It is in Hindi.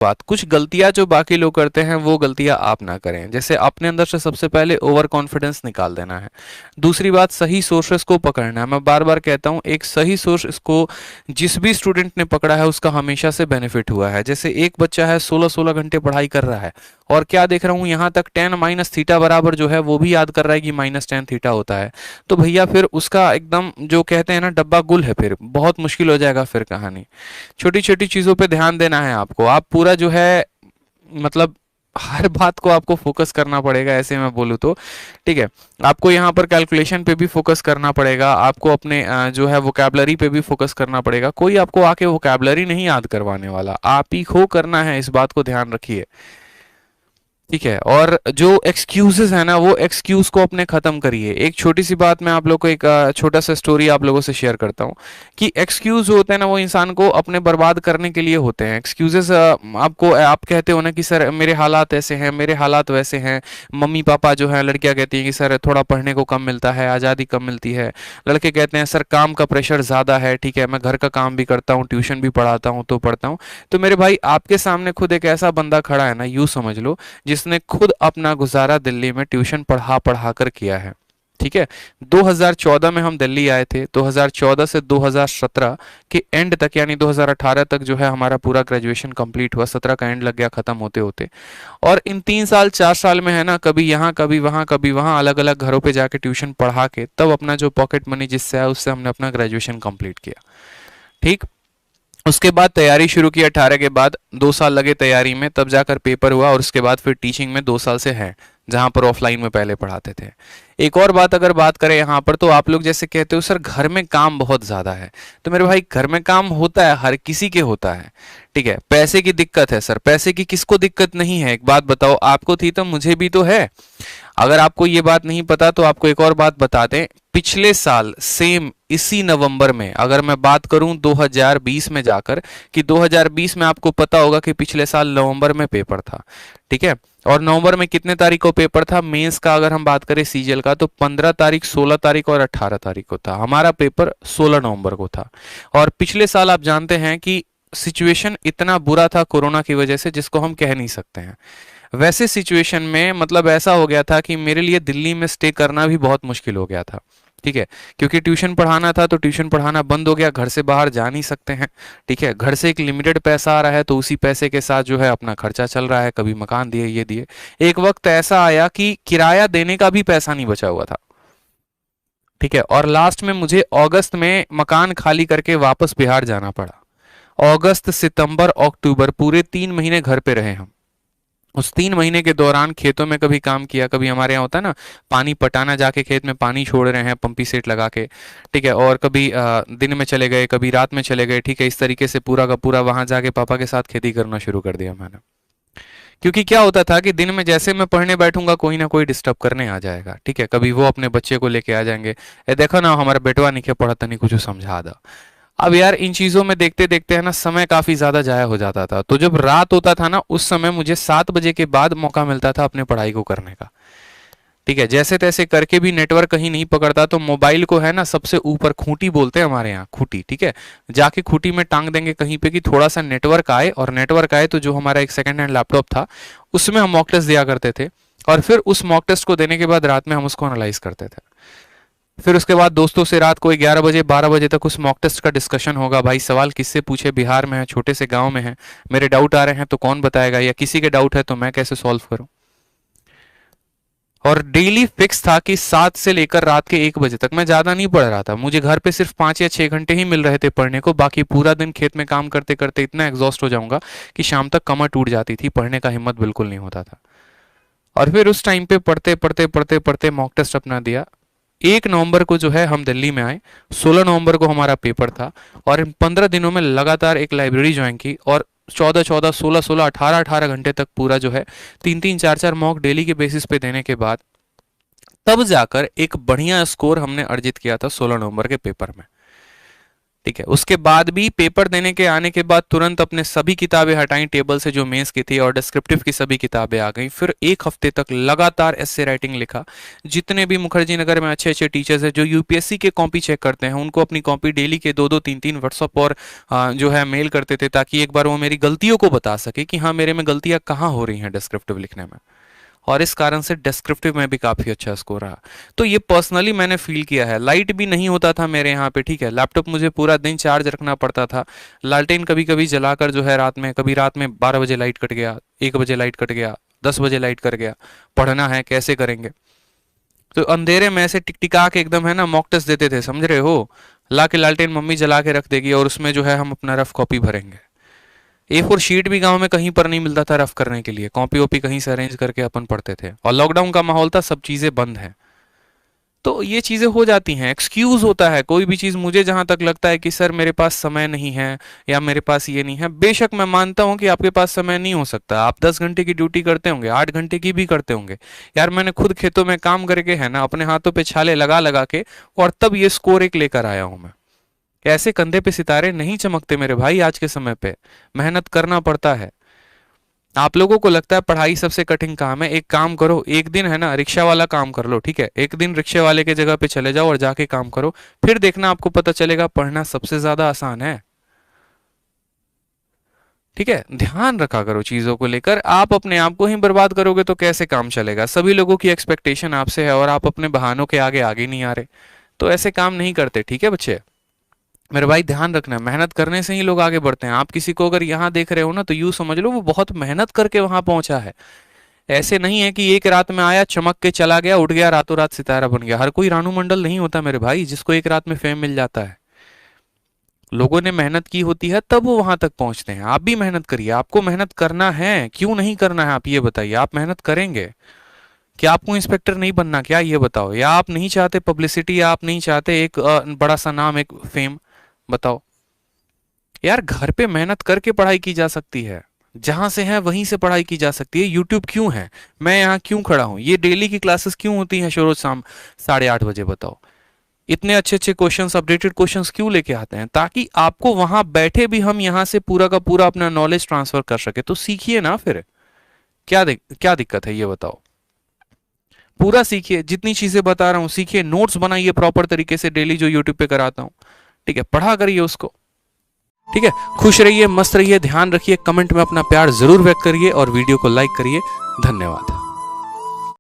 बात, कुछ गलतियां जो बाकी लोग करते हैं वो गलतियां आप ना करें। जैसे अपने अंदर से सबसे पहले ओवर कॉन्फिडेंस निकाल देना है। दूसरी बात, सही सोर्सेस को पकड़ना है। मैं बार बार कहता हूं, एक सही सोर्स को जिस भी स्टूडेंट ने पकड़ा है उसका हमेशा से बेनिफिट हुआ है। जैसे एक बच्चा है 16-16 घंटे पढ़ाई कर रहा है और क्या देख रहा हूं यहाँ तक tan माइनस थीटा बराबर जो है वो भी याद कर रहा है कि माइनस tan थीटा होता है, तो भैया फिर उसका एकदम जो कहते हैं ना डब्बा गुल है, फिर बहुत मुश्किल हो जाएगा फिर कहानी। छोटी छोटी चीजों पे ध्यान देना है आपको। आप पूरा जो है मतलब हर बात को आपको फोकस करना पड़ेगा, ऐसे मैं बोलूँ तो। ठीक है, आपको यहाँ पर कैलकुलेशन पे भी फोकस करना पड़ेगा, आपको अपने जो है वोकैबलरी पे भी फोकस करना पड़ेगा। कोई आपको आके वोकैबलरी नहीं याद करवाने वाला, आप ही को करना है, इस बात को ध्यान रखिए। ठीक है, और जो एक्सक्यूजेस है ना वो एक्सक्यूज को अपने खत्म करिए। एक छोटी सी बात मैं आप लोग को एक छोटा सा स्टोरी आप लोगों से शेयर करता हूँ कि एक्सक्यूज होते हैं ना वो इंसान को अपने बर्बाद करने के लिए होते हैं। एक्सक्यूजेस आपको आप कहते हो ना कि सर मेरे हालात ऐसे हैं, मेरे हालात वैसे हैं। मम्मी पापा जो है, लड़कियां कहती हैं कि सर थोड़ा पढ़ने को कम मिलता है, आज़ादी कम मिलती है। लड़के कहते हैं सर काम का प्रेशर ज़्यादा है, ठीक है मैं घर का काम भी करता हूँ, ट्यूशन भी पढ़ाता हूँ तो पढ़ता हूँ। तो मेरे भाई आपके सामने खुद एक ऐसा बंदा खड़ा है ना, यूँ समझ लो, जिसने खुद अपना गुजारा दिल्ली में ट्यूशन पढ़ा पढ़ा कर किया है। ठीक है, 2014 में हम दिल्ली आए थे, 2014 से 2017 के एंड तक यानी 2018 तक जो है हमारा पूरा ग्रेजुएशन कंप्लीट हुआ, 17 का एंड लग गया खत्म होते होते। और इन 3 साल 4 साल में है ना, कभी यहाँ कभी वहाँ कभी वहाँ अलग अलग घरों पे जाके ट्यूशन पढ़ा के तब अपना जो पॉकेट मनी जिससे आया उससे हमने अपना ग्रेजुएशन कंप्लीट किया। ठीक, उसके बाद तैयारी शुरू की 18 के बाद, 2 साल लगे तैयारी में, तब जाकर पेपर हुआ और उसके बाद फिर टीचिंग में 2 साल से है, जहां पर ऑफलाइन में पहले पढ़ाते थे। एक और बात अगर बात करें यहाँ पर, तो आप लोग जैसे कहते हो सर घर में काम बहुत ज्यादा है, तो मेरे भाई घर में काम होता है, हर किसी के होता है। ठीक है, पैसे की दिक्कत है सर, पैसे की किसको दिक्कत नहीं है? एक बात बताओ, आपको थी तो मुझे भी तो है। अगर आपको ये बात नहीं पता तो आपको एक और बात बता दें, पिछले साल सेम इसी नवंबर में, अगर मैं बात करूं 2020 में जाकर, कि 2020 में आपको पता होगा कि पिछले साल नवंबर में पेपर था। ठीक है, और नवंबर में कितने तारीख को पेपर था मेंस का? अगर हम बात करें सीजीएल का, तो 15 तारीख, 16 तारीख और 18 तारीख को था। हमारा पेपर 16 नवंबर को था। और पिछले साल आप जानते हैं कि सिचुएशन इतना बुरा था कोरोना की वजह से, जिसको हम कह नहीं सकते हैं। वैसे सिचुएशन में मतलब ऐसा हो गया था कि मेरे लिए दिल्ली में स्टे करना भी बहुत मुश्किल हो गया था। ठीक है, क्योंकि ट्यूशन पढ़ाना था तो ट्यूशन पढ़ाना बंद हो गया, घर से बाहर जा नहीं सकते हैं। ठीक है, घर से एक लिमिटेड पैसा आ रहा है तो उसी पैसे के साथ जो है अपना खर्चा चल रहा है, कभी मकान दिए, ये दिए। एक वक्त ऐसा आया कि किराया देने का भी पैसा नहीं बचा हुआ था। ठीक है, और लास्ट में मुझे अगस्त में मकान खाली करके वापस बिहार जाना पड़ा। अगस्त, सितंबर, अक्टूबर पूरे 3 महीने घर पे रहे हम। उस 3 महीने के दौरान खेतों में कभी काम किया, कभी हमारे यहाँ होता है ना पानी पटाना, जाके खेत में पानी छोड़ रहे हैं पंपी सेट लगा के। ठीक है, और कभी दिन में चले गए, कभी रात में चले गए। ठीक है, इस तरीके से पूरा का पूरा वहां जाके पापा के साथ खेती करना शुरू कर दिया मैंने। क्योंकि क्या होता था कि दिन में जैसे मैं पढ़ने बैठूंगा कोई ना कोई डिस्टर्ब करने आ जाएगा। ठीक है, कभी वो अपने बच्चे को लेके आ जाएंगे, ए देखो ना हमारा बेटवा नहीं पढ़ता, नहीं कुछ समझा दो। अब यार इन चीजों में देखते देखते है ना समय काफी ज्यादा जाया हो जाता था। तो जब रात होता था ना उस समय मुझे 7 बजे के बाद मौका मिलता था अपने पढ़ाई को करने का। ठीक है, जैसे तैसे करके भी नेटवर्क कहीं नहीं पकड़ता तो मोबाइल को है ना सबसे ऊपर, खूंटी बोलते हैं हमारे यहाँ, खूंटी। ठीक है, जाके खूंटी में टांग देंगे कहीं पे कि थोड़ा सा नेटवर्क आए, और नेटवर्क आए तो जो हमारा एक सेकंड हैंड लैपटॉप था उसमें हम मॉक टेस्ट दिया करते थे, और फिर उस मॉक टेस्ट को देने के बाद रात में हम उसको एनालाइज करते थे। फिर उसके बाद दोस्तों से रात को 11 बजे 12 बजे तक उस मॉक टेस्ट का डिस्कशन होगा। भाई सवाल किससे पूछे, बिहार में है, छोटे से गांव में है, मेरे डाउट आ रहे हैं तो कौन बताएगा, या किसी के डाउट है तो मैं कैसे सॉल्व करूं। और डेली फिक्स था कि 7 से लेकर रात के 1 बजे तक मैं ज्यादा नहीं पढ़ रहा था। मुझे घर पे सिर्फ 5 या 6 घंटे ही मिल रहे थे पढ़ने को, बाकी पूरा दिन खेत में काम करते करते इतना एग्जॉस्ट हो जाऊंगा कि शाम तक कमर टूट जाती थी, पढ़ने का हिम्मत बिल्कुल नहीं होता था। और फिर उस टाइम पे पढ़ते पढ़ते पढ़ते पढ़ते मॉक टेस्ट अपना दिया। 1 नवंबर को जो है हम दिल्ली में आए, 16 नवंबर को हमारा पेपर था, और इन 15 दिनों में लगातार एक लाइब्रेरी ज्वाइन की, और 14-14, 16-16, 18-18 घंटे तक पूरा जो है 3-3, 4-4 मॉक डेली के बेसिस पे देने के बाद तब जाकर एक बढ़िया स्कोर हमने अर्जित किया था 16 नवंबर के पेपर में। ठीक है। उसके बाद भी पेपर देने के आने के बाद तुरंत अपने सभी किताबें हटाई टेबल से जो मेंस की थी, और डिस्क्रिप्टिव की सभी किताबें आ गई। फिर एक हफ्ते तक लगातार एस्से राइटिंग लिखा। जितने भी मुखर्जी नगर में अच्छे अच्छे टीचर्स हैं जो यूपीएससी के कॉपी चेक करते हैं, उनको अपनी कॉपी डेली के 2-2 3-3 व्हाट्सअप और जो है मेल करते थे, ताकि एक बार वो मेरी गलतियों को बता सके कि हाँ मेरे में गलतियां कहाँ हो रही हैं डिस्क्रिप्टिव लिखने में। और इस कारण से डिस्क्रिप्टिव में भी काफी अच्छा स्कोर रहा। तो ये पर्सनली मैंने फील किया है। लाइट भी नहीं होता था मेरे यहाँ पे, ठीक है, लैपटॉप मुझे पूरा दिन चार्ज रखना पड़ता था। लालटेन कभी कभी जलाकर जो है रात में, कभी रात में 12 बजे लाइट कट गया, 1 बजे लाइट कट गया, 10 बजे लाइट कट गया, पढ़ना है कैसे करेंगे। तो अंधेरे में ऐसे टिकटिका के एकदम है ना मॉक टेस्ट देते थे, समझ रहे हो। ला के लालटेन मम्मी जला के रख देगी और उसमें जो है हम अपना रफ कॉपी भरेंगे। A4 शीट भी गांव में कहीं पर नहीं मिलता था रफ करने के लिए, कॉपी ओपी कहीं से अरेंज करके अपन पढ़ते थे। और लॉकडाउन का माहौल था, सब चीजें बंद हैं। तो ये चीजें हो जाती हैं, एक्सक्यूज होता है कोई भी चीज। मुझे जहां तक लगता है कि सर मेरे पास समय नहीं है या मेरे पास ये नहीं है, बेशक मैं मानता हूं कि आपके पास समय नहीं हो सकता। आप 10 घंटे की ड्यूटी करते होंगे, 8 घंटे की भी करते होंगे। यार मैंने खुद खेतों में काम करके है ना अपने हाथों पे छाले लगा लगा के, और तब ये स्कोर एक लेकर आया हूं मैं। ऐसे कंधे पे सितारे नहीं चमकते मेरे भाई आज के समय पे, मेहनत करना पड़ता है। आप लोगों को लगता है पढ़ाई सबसे कठिन काम है, एक काम करो, एक दिन है ना रिक्शा वाला काम कर लो, ठीक है, एक दिन रिक्शे वाले के जगह पे चले जाओ और जाके काम करो, फिर देखना आपको पता चलेगा पढ़ना सबसे ज्यादा आसान है। ठीक है, ध्यान रखा करो चीजों को लेकर। आप अपने आप को ही बर्बाद करोगे तो कैसे काम चलेगा। सभी लोगों की एक्सपेक्टेशन आपसे है और आप अपने बहानों के आगे आगे नहीं आ रहे, तो ऐसे काम नहीं करते। ठीक है बच्चे, मेरे भाई ध्यान रखना, मेहनत करने से ही लोग आगे बढ़ते हैं। आप किसी को अगर यहाँ देख रहे हो ना, तो यूं समझ लो वो बहुत मेहनत करके वहां पहुंचा है। ऐसे नहीं है कि एक रात में आया, चमक के चला गया, उठ गया, रातों रात सितारा बन गया। हर कोई रानू मंडल नहीं होता मेरे भाई जिसको एक रात में फेम मिल जाता है। लोगों ने मेहनत की होती है तब वो वहां तक पहुंचते हैं। आप भी मेहनत करिए, आपको मेहनत करना है, क्यों नहीं करना है आप ये बताइए। आप मेहनत करेंगे क्या? आपको इंस्पेक्टर नहीं बनना क्या, ये बताओ। या आप नहीं चाहते पब्लिसिटी, या आप नहीं चाहते एक बड़ा सा नाम, एक फेम, बताओ। यार घर पे मेहनत करके पढ़ाई की जा सकती है, जहां से है वहीं से पढ़ाई की जा सकती है। यूट्यूब क्यों है, मैं यहाँ क्यों खड़ा हूं, ये डेली की क्लासेस क्यों होती हैं रोज शाम 8:30 बजे, बताओ। इतने अच्छे अच्छे क्वेश्चंस, अपडेटेड क्वेश्चंस क्यों लेके आते हैं? ताकि आपको वहां बैठे भी हम यहाँ से पूरा का पूरा अपना नॉलेज ट्रांसफर कर सके। तो सीखिए ना फिर, क्या दिक्कत है ये बताओ। पूरा सीखिए, जितनी चीजें बता रहा हूँ सीखिए, नोट्स बनाइए प्रॉपर तरीके से डेली जो यूट्यूब पे कराता हूँ। ठीक है, पढ़ा करिए उसको। ठीक है, खुश रहिए, मस्त रहिए, ध्यान रखिए, कमेंट में अपना प्यार जरूर व्यक्त करिए और वीडियो को लाइक करिए। धन्यवाद।